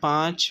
5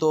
2